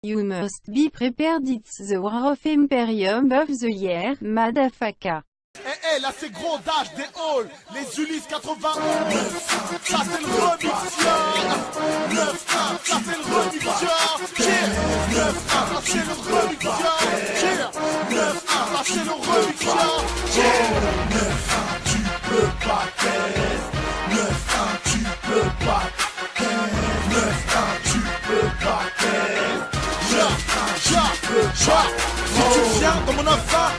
You must be prepared, it's the war of Imperium of the year, motherfucker. Eh, là c'est gros dash des halls, les Ulysses 91. Ça c'est le remix, yeah. 9-1, ça c'est le remix, yeah. 9-1, ça c'est le remix, yeah. 9-1, ça c'est le remix, yeah. 9-1, tu peux pas test. 9-1, tu peux pas test. 9-1, tu peux pas test. 9-1, tu peux pas. Si tu viens dans mon 9-1,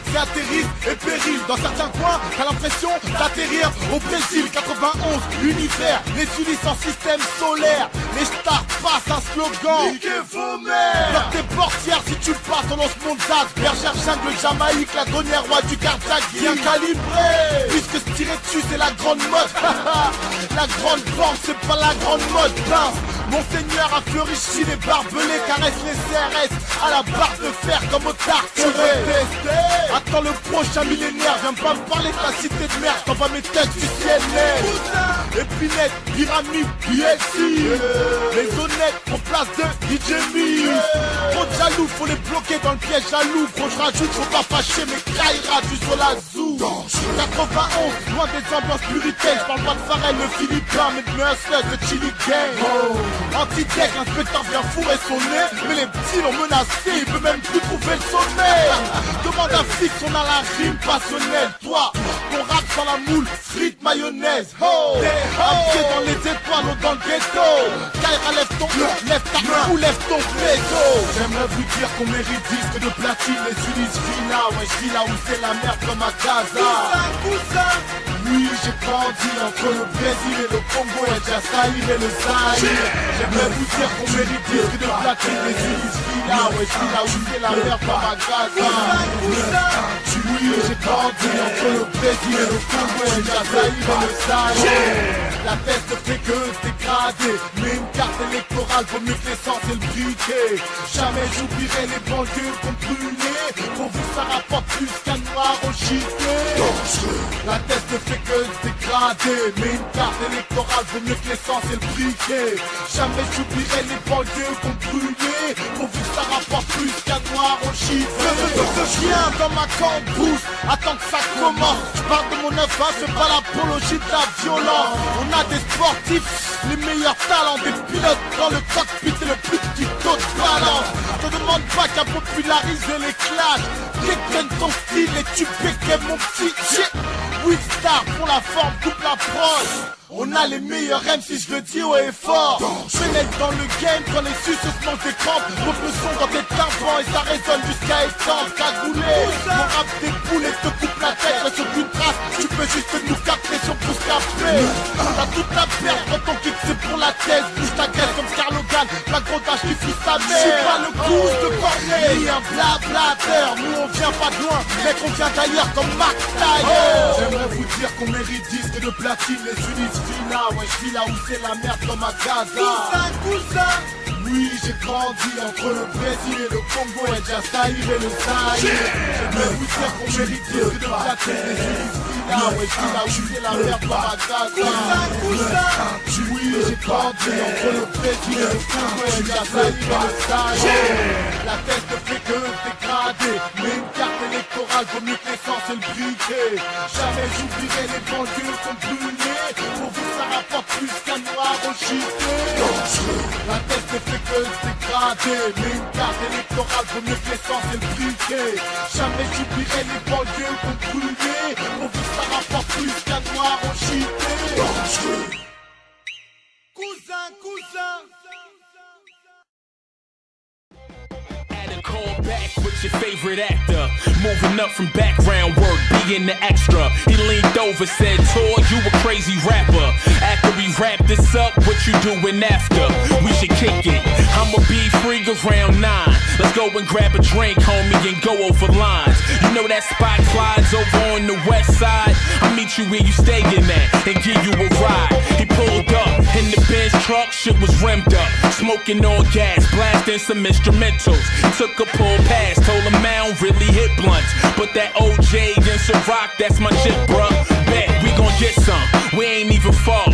c'est atterrir et péril. Dans certains coins, t'as l'impression d'atterrir au Brésil. 91, l'univers, les Ulysses en système solaire. Les stars passent un slogan. Niquez vos mères. Bloque tes portières si tu passes dans ce monde d'Az. Bergère, jungle, Jamaïque, la grenière, roi du Carthage. Bien calibré. Puisque se tirer dessus, c'est la grande mode. La grande banque, c'est pas la grande mode. Pince. Monseigneur a fleuri, les barbelés, caresse les CRS à la barre de fer comme au tarteret. Attends le prochain millénaire, viens pas me parler de ta cité de merde, t'envoies mes textes du CNN. Épinette, pyramide, BLC. Les honnêtes en place de DJ Me. Trop de jaloux, faut les bloquer dans le piège jaloux. Gros je rajoute, faut pas fâcher, mais Kaira du sur la zoo. 91, loin des ambiances puritaines, j'parle pas de Pharrell, le Philippin, mais de Merciless, de Chili Gang. Anti-tech, l'inspecteur vient fourrer son nez, mais les petits l'ont menacé, il peut même plus trouver le sommeil. Demande à Fix, on a la rime passionnelle. Toi, ton rap sans la moule, frites, mayonnaise. Ho, un pied dans les étoiles ou dans le ghetto. Kaira, lève ta main ou lève ton veto. J'aimerais vous dire qu'on mérite disque de platine. Les Ulysses Vina, ouais je vis là où c'est la merde comme à Gaza. Oui, j'ai grandi entre le Brésil et le Congo, et déjà Saïr et le Zaïre. J'aimerais vous dire qu'on mérite disque de platine. Les Ulysses Vina, ouais je vis là où c'est la merde comme à Gaza. Oui, j'ai grandi entre le Brésil et le Congo, et déjà Saïr et le Zaïre. La tête ne fait que se dégrader, mais une carte électorale vaut mieux que l'essence et le briquet. Jamais j'oublierai les banlieues qu'on brûlait. Pour vous ça rapporte plus qu'un noir au gité. La tête ne fait que se dégrader, mais une carte électorale vaut mieux que l'essence et le briquet. Jamais j'oublierai les banlieues qu'on brûlait. Pour vous ça rapporte plus qu'un noir au gité. Je viens dans ma cambrousse, attends que ça commence. Je parle de mon 9-1, c'est pas l'apologie de la violence. On a des sportifs, les meilleurs talents, des pilotes dans le cockpit et le plus petit taux de balance. Je te demande pas qu'à populariser les clashs. Dégaine ton style et tu péquais mon petit shit. Oui star pour la forme, coupe la proche. On a les meilleurs M si je le dis haut et fort. Je pénètre dans le game quand les suces se mangent des crampes. Monte le son dans tes tympans et ça résonne jusqu'à étendre. Cagoulé, mon rap déboule et te coupe la tête. Reste aucune trace, tu peux juste nous capter sur pouce café. T'as toute la perte quand ton kick c'est pour la tête. Bouge ta graisse comme Karl Logan, la grondache qui fout sa mère. J'suis pas le goût de Corneille, ni un blablateur. Nous on vient pas de loin, mec on vient d'ailleurs comme Mac Taylor. J'aimerais vous dire qu'on mérite disque de platine, les Ulysses Vina, ouais je vis là où c'est la merde comme à Gaza. Cousin. Oui, j'ai grandi entre le Brésil et le Congo, et déjà Saïr et le Zaïre. J'aimerais vous dire qu'on mérite disque de platine, les Ulysses Vina, ouais je vis là où c'est la merde comme à Gaza. Oui, j'ai grandi entre le Brésil et le Congo, et déjà Saïr et le Zaïre. La tête ne fait que se dégrader, mais une carte électorale vaut mieux que l'essence et le briquet. Jamais j'oublierai les banlieues qu'on brûlait. Pour vous ça rapporte plus qu'un noir au gité. La tête ne fait que se dégrader, mais une carte électorale vaut mieux que l'essence et le briquet. Jamais j'oublierai les banlieues qu'on brûlait. Pour vous ça rapporte plus qu'un noir au gité. Cousin. Call back with your favorite actor. Moving up from background work, being the extra. He leaned over, said, Tor, you a crazy rapper. After we wrap this up, what you doing after? We should kick it. I'ma be free around 9. Let's go and grab a drink, homie, and go over lines. You know that spot Clyde's over on the west side? I'll meet you where you stayin' at and give you a ride. He pulled up in the Benz truck, shit was rimmed up. Smoking on gas, blasting some instrumentals. Took a pull pass, told him I don't really hit blunts. But that OJ and Ciroc, that's my shit, bruh. bet we gon' get some. We ain't even far.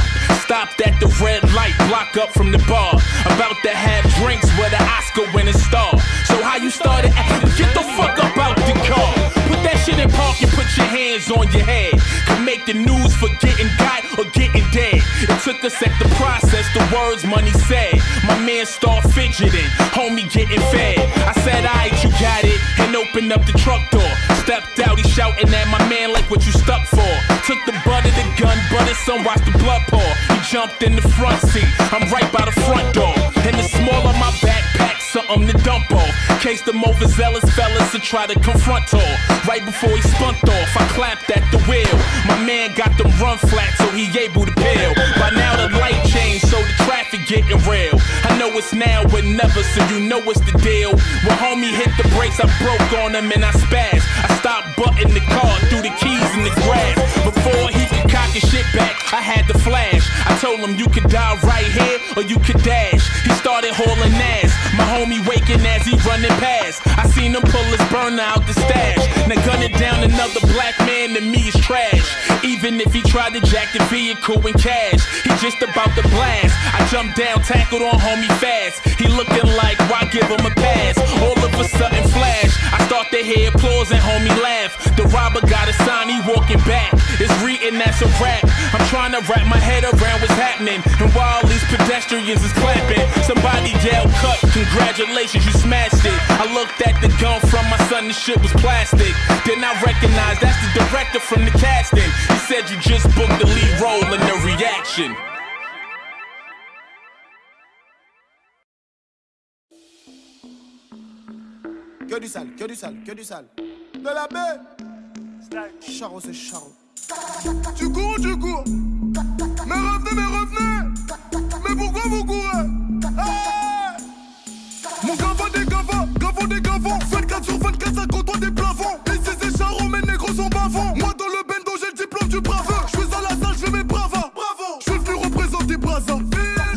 Stopped at the red light, block up from the bar. About to have drinks with an Oscar winning star. So how you started? Get the fuck up out the car. Put that shit in park and put your hands on your head. Can make the news for getting got or getting dead. It took a sec to process the words money said. My man start fidgeting, homie getting fed. I said, alright, you got it, and opened up the truck door. Stepped out, he shouting at my man like what you stuck for. Took the butt of the gun, but his son watched the blood pour. He jumped in the front seat, I'm right by the front door. In the small of my backpack, something to dump off. Case the overzealous fellas to try to confront her. Right before he spunked off, I clapped at the wheel. My man got them run flat, so he able to peel. By now the light changed, so the traffic getting real. I know it's now or never, so you know what's the deal. When homie hit the brakes, I broke on him and I spazzed. I stopped butting the car, threw the keys in the grass. Before he could cock his shit back, I had to flash. I told him you could die right here or you could dash. He started hauling ass, my homie waking as he running past. I seen him pull his burner out the stash. Now gunning down another black man to me is trash. Even if he tried to jack the vehicle and cash, he just about to blast. I jumped down, tackled on homie fast. He looking like, why give him a pass? All of a sudden flash, I start to hear applause and homie laugh. The robber got a sign, he walking back. It's reading, that's a rap. I'm trying to wrap my head around what's happening. And while these pedestrians is clapping, somebody yelled, cut, congratulations, you smashed it. I looked at the gun from my son, the shit was plastic. Then I recognized that's the director from the casting. He said you just booked the lead role in the reaction. Que du sale, que du sale, que du sale. De la baie. Charo, c'est charo. Tu cours. Mais revenez. Mais pourquoi vous courez? Hey, mon gavant des gavants. 24 sur 24, ça compte des plafonds. Ici c'est charo, mes négros sont bavants. Moi dans le bendo, j'ai le diplôme du braveur. Je suis à la salle, je fais mes bravas. Bravo, je suis venu représenter Brazza.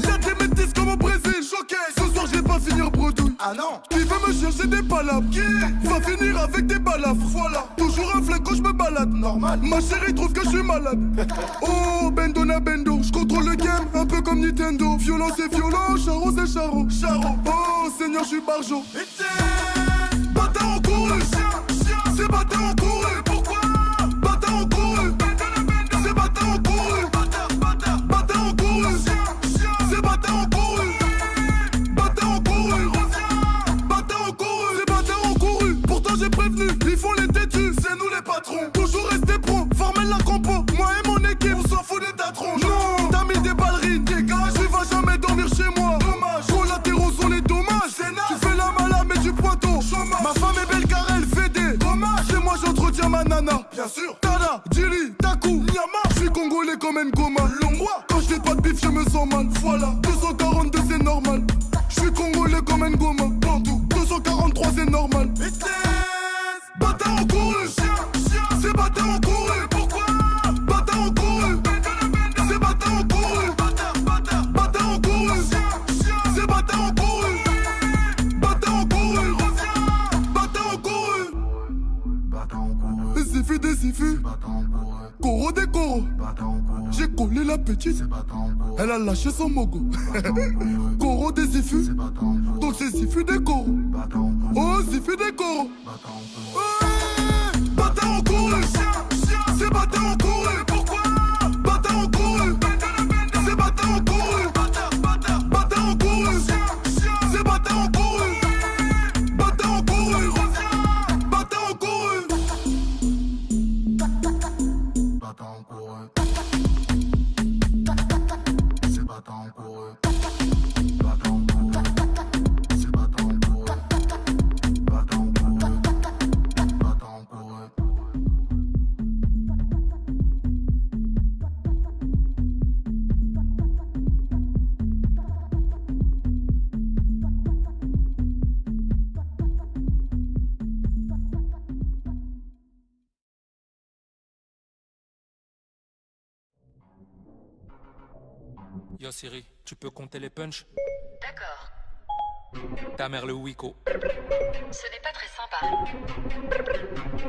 Y'a des métis comme au Brésil. Choqué, ce soir je vais pas finir bredouille. Ah non, qui veut me chercher des palabres? Qui va finir avec des balafres? Voilà, toujours un flingue quand je me balade. Normal, ma chérie trouve que je suis malade. Oh, bendo na bendo, je contrôle le game, un peu comme Nintendo. Violent c'est violent, charo c'est charo. Oh, Seigneur, je suis barjo. Bâtard en couru, c'est bâtard en couru. Pourquoi? Bâtard en couru, c'est bâtard en couru. Bâtard en couru, c'est bâtard en couru. Bâtard en couru, bâtard en couru, c'est bâtard en couru. Pourtant j'ai prévenu, ils font les têtus, c'est nous les patrons. Toujours rester pro, former la compo. Moi et mon équipe, on s'en fout des tatrons. Non, t'as mis des ballerines, dégage, tu vas jamais dormir chez moi. Dommage, collatéraux sont les dommages. Tu fais la malade mais du pointeau. Ma femme est belle car elle fait des dommages. C'est moi j'entretiens ma nana. Bien sûr. Tada, Djili, Taku, Nyama. Je suis congolais comme Ngoma. Longwa. Quand je fais pas de bif je me sens mal. Voilà, 242 c'est normal. Je suis congolais comme Ngoma. Bantou, 243 c'est normal. Bâtard en couru, c'est bâtard en couru. Pourquoi? Bâtard en couru, c'est bâtard en couru. Bâtard en couru, c'est bâtard en couru. Bâtard en couru, bâtard en couru. Zifu des zifus, Koro des koros. J'ai collé la petite, elle a lâché son mogo. Koro des zifus, donc c'est zifu des koros. Oh, zifu des koros. Bâtard en couru, c'est bâtard en couru. Pourquoi? Bâtard en couru, c'est bâtard en couru. Bâtard en couru, c'est bâtard en couru. Bâtard en couru, bâtard en couru. Bâtard en couru, c'est bâtard en couru. Bâtard en couru, c'est bâtard en couru. Bâtard en couru, bâtard en couru. Yo Siri, tu peux compter les punchs? D'accord. Ta mère le Wiko. Ce n'est pas très sympa.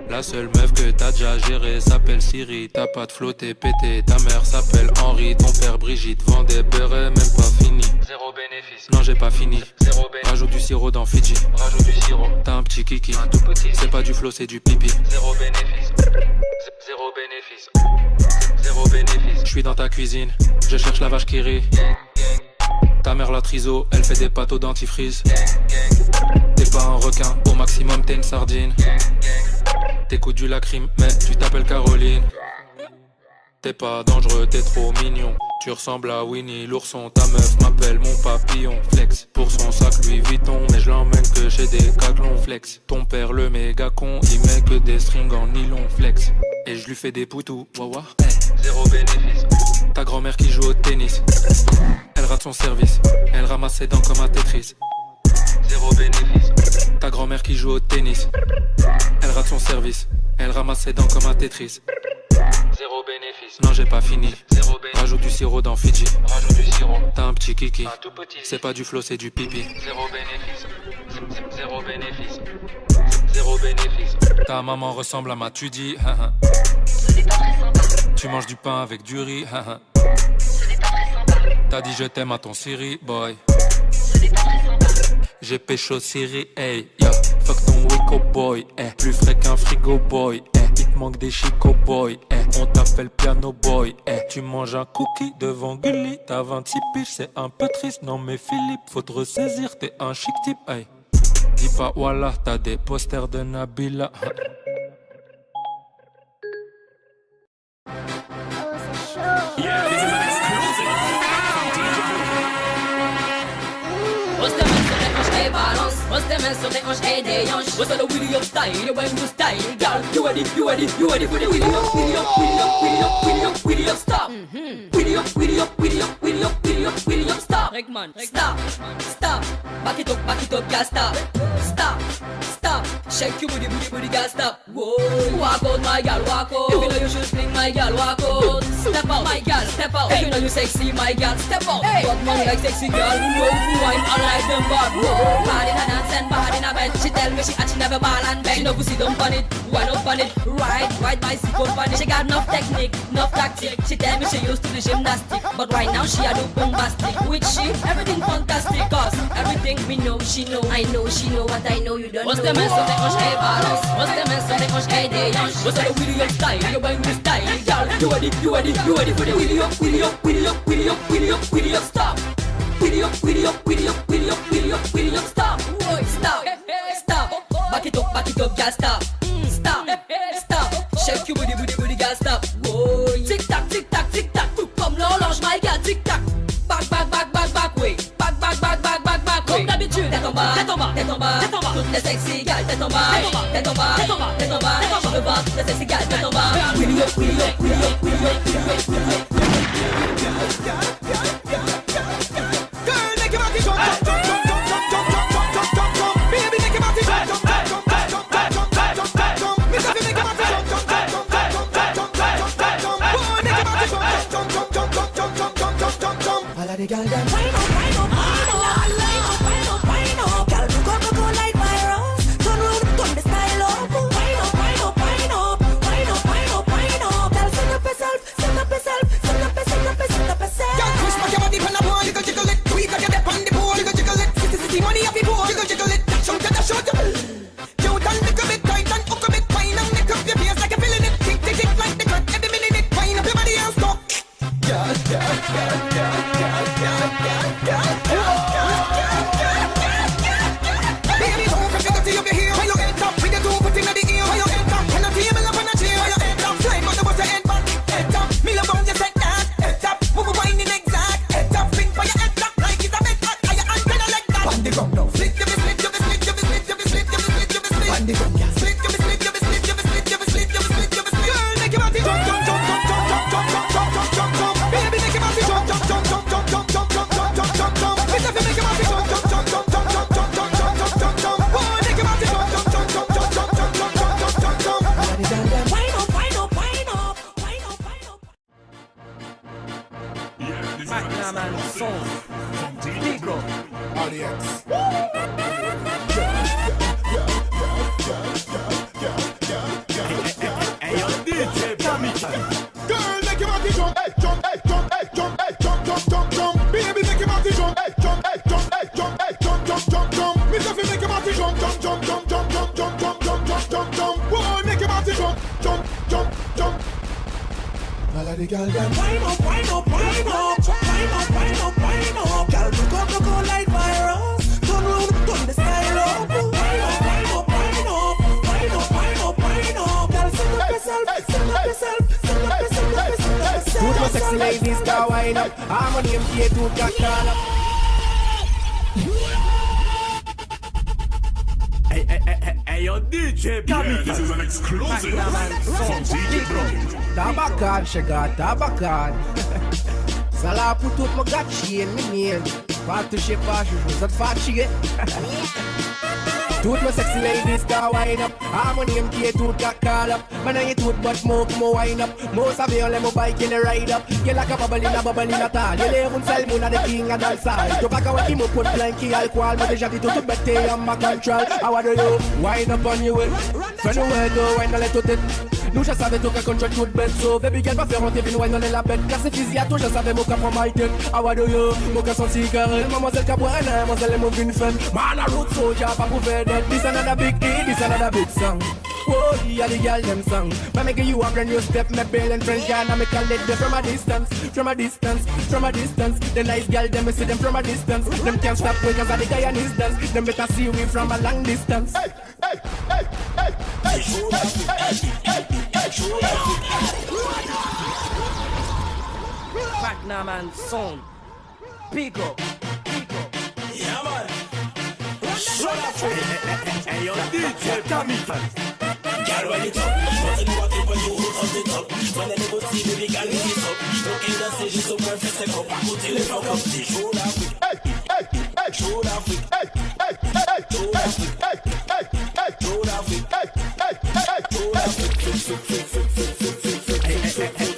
La seule meuf que t'as déjà gérée s'appelle Siri. T'as pas de flot, t'es pété. Ta mère s'appelle Henri. Ton père Brigitte vend des bérets, même pas fini. Zéro bénéfice. Non, j'ai pas fini. Zéro bénéfice. Rajoute du sirop dans Fidji. Rajoute du sirop. T'as un petit kiki. Un tout petit. C'est pas du flot, c'est du pipi. Zéro bénéfice. Zéro bénéfice. Zéro bénéfice. Je suis dans ta cuisine. Je cherche la vache qui rit. Ta mère la triso, elle fait des pâtes au dentifrice. T'es pas un requin, au maximum t'es une sardine. T'écoutes du lacryme, mais tu t'appelles Caroline. T'es pas dangereux, t'es trop mignon. Tu ressembles à Winnie l'ourson. Ta meuf m'appelle mon papillon. Flex, pour son sac Louis Vuitton. Mais je l'emmène que chez des caclons. Flex, ton père le méga con. Il met que des strings en nylon. Flex, et je lui fais des poutous. Wawa, hey. Zéro bénéfice. Ta grand-mère qui joue au tennis. Elle rate son service. Elle ramasse ses dents comme un Tetris. Zéro bénéfice. Ta grand-mère qui joue au tennis. Elle rate son service. Elle ramasse ses dents comme un Tetris. Zéro bénéfice. Non, j'ai pas fini. Zéro bénéfice. Rajoute du sirop dans Fidji. Rajoute du sirop. T'as un petit kiki. Un tout petit. C'est pas du flot, c'est du pipi. Zéro bénéfice. Zéro bénéfice. Zéro bénéfice. Ta maman ressemble à ma Tudi. Ce n'est pas très sympa. Tu manges du pain avec du riz. Ce n'est pas très sympa. T'as dit je t'aime à ton Siri, boy. Ce n'est pas très sympa. J'ai pécho Siri, hey, yeah. Fuck ton Wiko boy, eh. Plus frais qu'un frigo boy, eh. Il te manque des chico boy, eh. On t'appelle piano boy, eh. Tu manges un cookie devant Gulli. T'as 26 piges, c'est un peu triste. Non mais Philippe, faut te ressaisir, t'es un chic type, hey. Dis pas voilà, t'as des posters de Nabila. What's the mess of the hands et des hanches? What's the wheelie up style? When you style, girl, you ready for the wheelie up, stop. Wheelie up, stop. Stop. Back it up, girl, stop. Shake your booty, girl, stop. Whoa, walk out, my girl, walk out. If you know you should swing, my girl, walk out. Step out, my girl, step out. If you know you sexy, my girl, step out. Got money like sexy girl, who know who wine, unlike them bad. Whoa, bad in her dance and bad in her bed. She tell me she never ball and beg. She know pussy don't on it, wind up on it. Ride bicycle on it. She got enough technique, enough tactic. She tell me she used to do gymnastic, but right now she a do bombastic. With she, everything fantastic. Cause everything we know, she know. I know she know what I know you don't know. What's the mess of the hanches et balance? What's the mess of the hanches et des hanches? What's the wheelie up style? You bang the style, girl. You ready for the wheelie up, stop. Wheelie up, stop. Stop. Back it up, girl, stop. Shake your booty, girl, stop. Whoa. Tic tac. Comme l'horloge, my girl, tic tac. Back, way. Back, comme d'habitude. Tête en bas. Toutes les sexy gals, tête en bas. Je veux voir toutes les sexy gals, tête en bas. Wheelie up. The girl them wine up. Girl, you go like virus. Turn the style up. Wine up. Girl, send up yourself. Girl, All of the girl them wine up, wine up, wine up, wine up, wine up, wine up. Girl, broke out like virus. Turn round, turn the style up. Wine up, wine up, wine up, wine up, wine up, wine up. Girl, sing up yourself, sing up yourself, sing up yourself, sing up yourself. Two more sexy ladies go wine up. Harmony MK two got call up. Hey, yo, DJ, Yeah, this is an exclusive from DJ Bro. Tabacan, she got tabacan. Sala pour tout mon gars chien, mignon. Pas toucher pas, je vous ai fatigué. Toutes my sexy ladies go wine up. Harmony MK tout got call up. Man I tout but more wine up. Most of you let me bike in the ride up. You like a bubble in a tal. You live on sell moon the king and all side. Tu vas quand il me put blanky alcohol. Mais déjà dit tout bête en ma control. How do you wine up on you will? Friend where go wine let tout it. Nous je savais tout qu'à contrôle tout bête. So baby girl va faire monter vin wine on la bête. Car c'est physique à tout je savais mon cap from my tête. How do you? Mon cas son cigarette. Mademoiselle Capoeira, mademoiselle moving fun. Man a road soldier pas pour faire that. This another big hit, this another big song. Oh, yeah, the girl them song. But make you a brand new step, me bail and French girl, and me call it them from a distance, from a distance, from a distance. The nice girl, them me see them from a distance. Them can't stop because of the Guyanese dance. Them better see we from a long distance. hey, hey, hey, hey, hey, hey, Magnum and Son. Pick up, pick up. yeah, man. Hey, yo, DJ, Camille. Girl, when it up, nothing what it when you hold on the top. When they never see baby girl, it is up. Look in the stage, it's so perfect, step up. I put it in front of the shoulder freak. Hey, hey, hey, Shoulder freak. hey, hey, hey, Shoulder freak. hey, hey, hey, Shoulder freak. hey, hey, hey, Shoulder freak.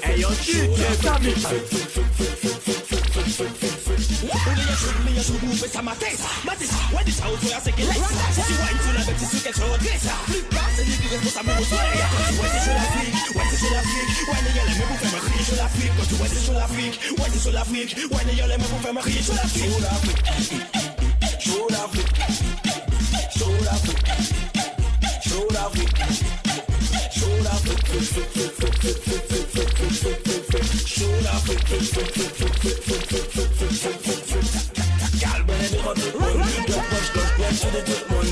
hey, yo, DJ, Camille. Me a should move with some taste. Matis, when this house where I say get she wine to la bête, c'est quelque chose de ça. Flip back, c'est lui qui reste pour sa mousse. Ouais, c'est sur l'Afrique, ouais, c'est sur l'Afrique. Ouais, les gars, les mecs vous font me rire sur l'Afrique. Ouais, c'est sur l'Afrique, ouais, c'est sur l'Afrique. Ouais, les gars, les mecs vous font me rire sur l'Afrique. Sur l'Afrique, sur l'Afrique, sur l'Afrique, sur l'Afrique, sur l'Afrique. Calme les rottes de monde, bloc poche gauche, bloc sur les tout le monde.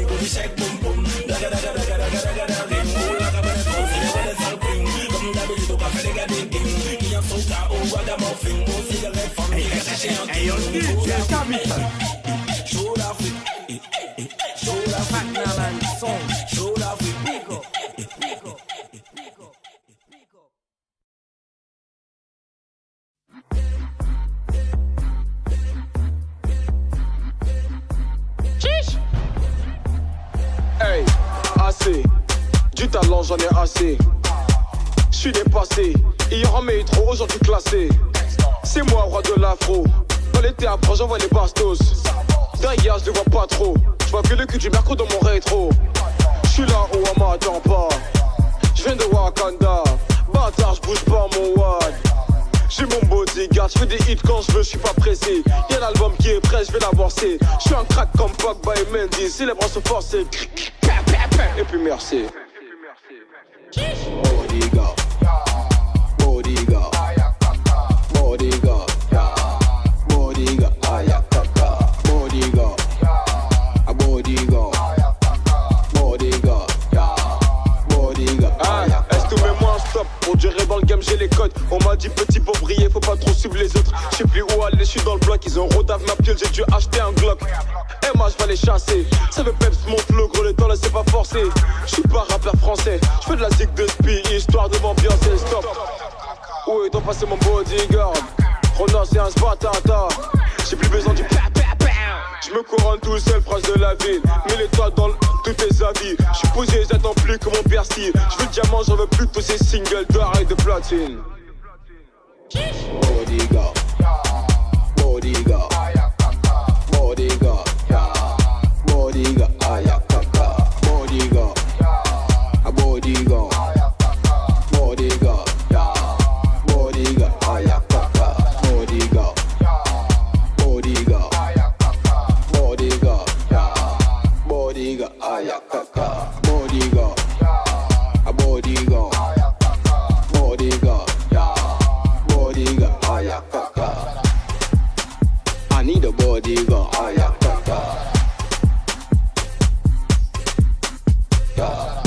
Body, shake, boum, boum. Daga, daga, daga, daga, daga, daga, ring. Oh, la cabane pose, c'est les bonnes sales pring. Comme d'habitude, au café, les gars, ding, ding. Qui en sont cas, au ragamuffin. Au cigarette, femme, qui est attaché en Hey, yo, DJ, Camille. Show l'Afrique, show l'Afrique. Magnum and Son. Show l'Afrique. Pick up, pick up, pick up, pick up. Hey, assez, du talent j'en ai assez. J'suis dépassé, hier en métro, aujourd'hui classé. C'est moi roi de l'afro, dans les théâtres j'envoie les bastos. Derrière je les vois pas trop, j'vois que le cul du merco dans mon rétro. J'suis là où on m'attend pas, j'viens de Wakanda. Bâtard j'bouge pas mon wad. J'ai mon bodyguard, j'fais des hits quand j'veux, j'suis pas pressé. Y'a l'album qui est prêt, j'vais l'avancer. J'suis un crack comme Pogba et Mendy, si les bras sont forcés. Et puis merci. Bodyguard, bodyguard, bodyguard, bodyguard, ayakaka, bodyguard, bodyguard, bodyguard, bodyguard. Est-ce que mets-moi un stop? Pour durer dans le game j'ai les codes. On m'a dit petit pour briller, faut pas trop suivre les autres. J'sais plus où aller, j'suis dans le bloc. Ils ont rodave ma piole, j'ai dû acheter un Glock. Et moi j'vais les chasser. Ça veut peps mon flow, gros le temps laissez pas forcer. J'suis pas rappeur français, j'fais de la zig de spi, histoire de m'ambiancer, stop. Où est ton passé mon bodyguard? Rona c'est un spatata. J'ai plus besoin du pa pa pa. J'me couronne tout seul, prince de la ville. Mets les toits dans tous tes avis. J'suis posé, j'attends plus que mon persil. J'veux le diamant, j'en veux plus de tous ces singles d'or et de platine. Bodyguard, bodyguard, bodyguard, bodyguard, ayakaka, bodyguard, bodyguard, bodyguard, bodyguard, ayakaka, bodyguard, bodyguard, bodyguard, bodyguard, ayakaka, bodyguard, bodyguard, bodyguard. yeah.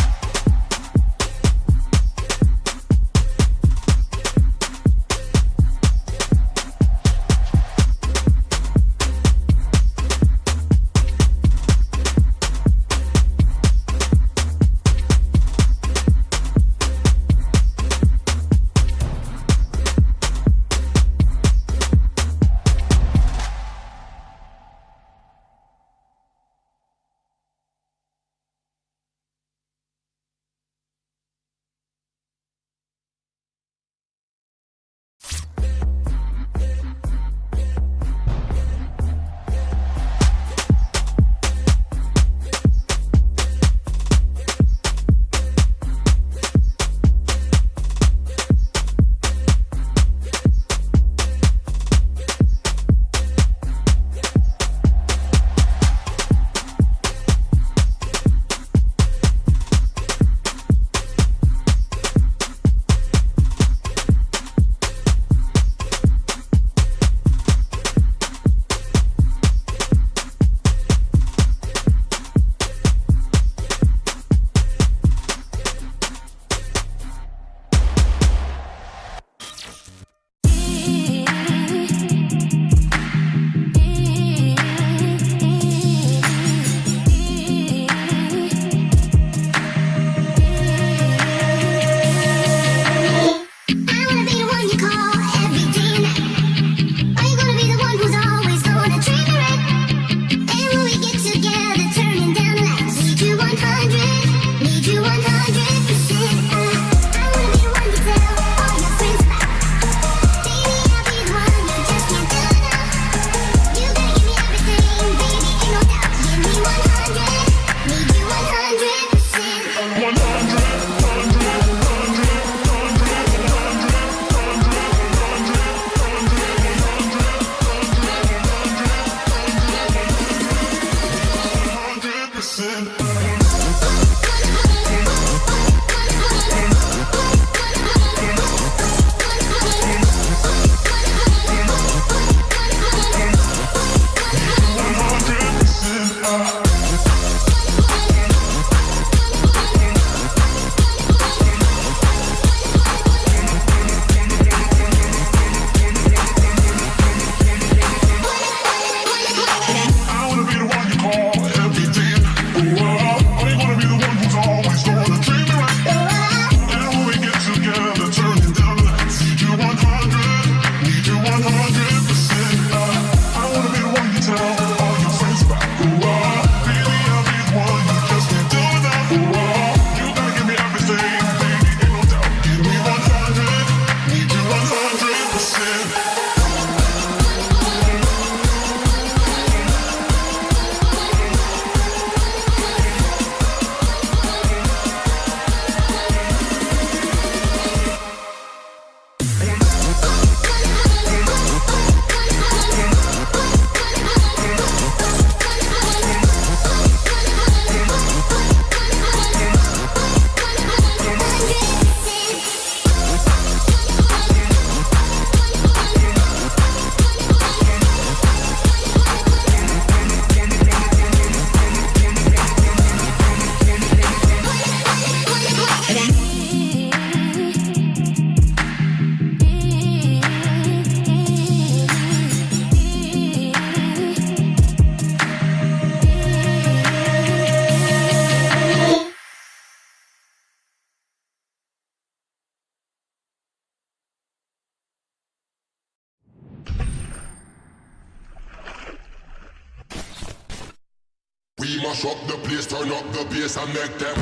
We mash up the place, turn up the bass and make them.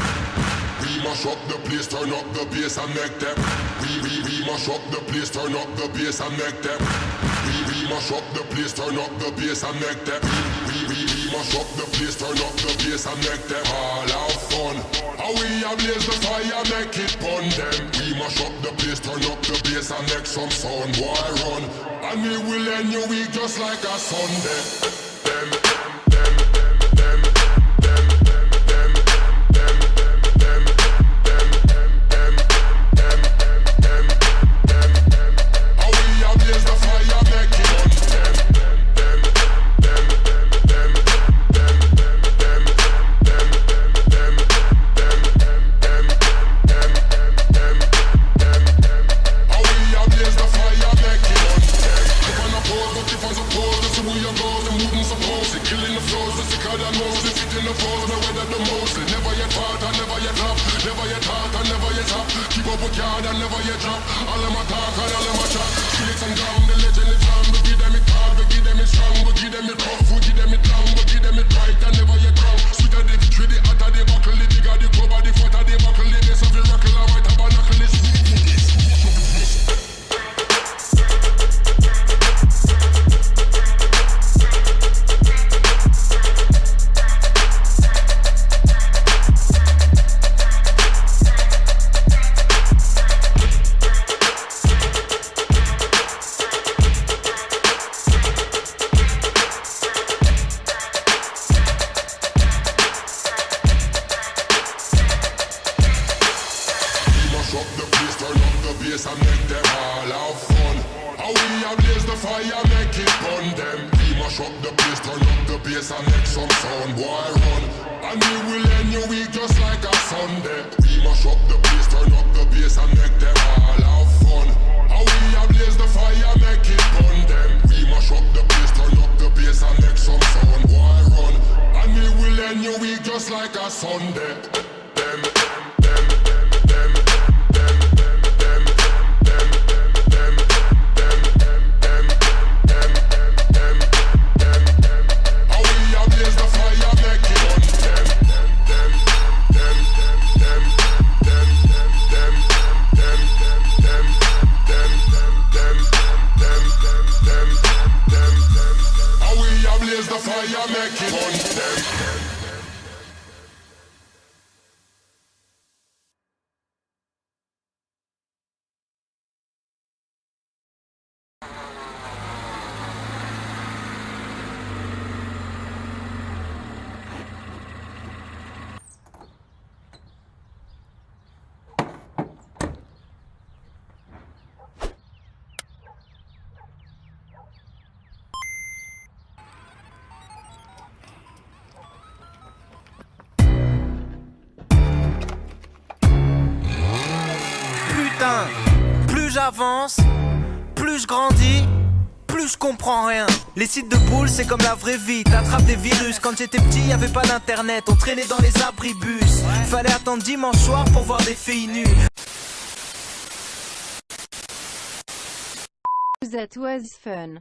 We mash up the place, turn up the bass and make them. We mash up the place, turn up the bass and make them. We mash up the place, turn up the bass and make them. We mash up the place, turn up the bass and make them all have fun. How we ablaze the fire, make it burn them. We mash up the place, turn up the bass and make some sound, boy run. And we will end your week just like a Sunday. weather the most. Never yet fought and never yet love. Never yet taught and never yet up. Keep up with yard and never yet drop. All of my talk and all of my chat. Felix and Drum, the legend lives on. We give them it hard, we give them it strong. We give them it rough, we give them it long. We give them it right and never yet wrong. Sweeter the victory, the hotter the buckle. The bigger the club, the fatter the buckle. The best of the rockle, I might have a knuckle. It's plus j'avance, plus je grandis, plus je comprends rien. Les sites de boules c'est comme la vraie vie, t'attrapes des virus. Quand j'étais petit y'avait pas d'internet, on traînait dans les abribus. Fallait attendre dimanche soir pour voir des filles nues. That was fun.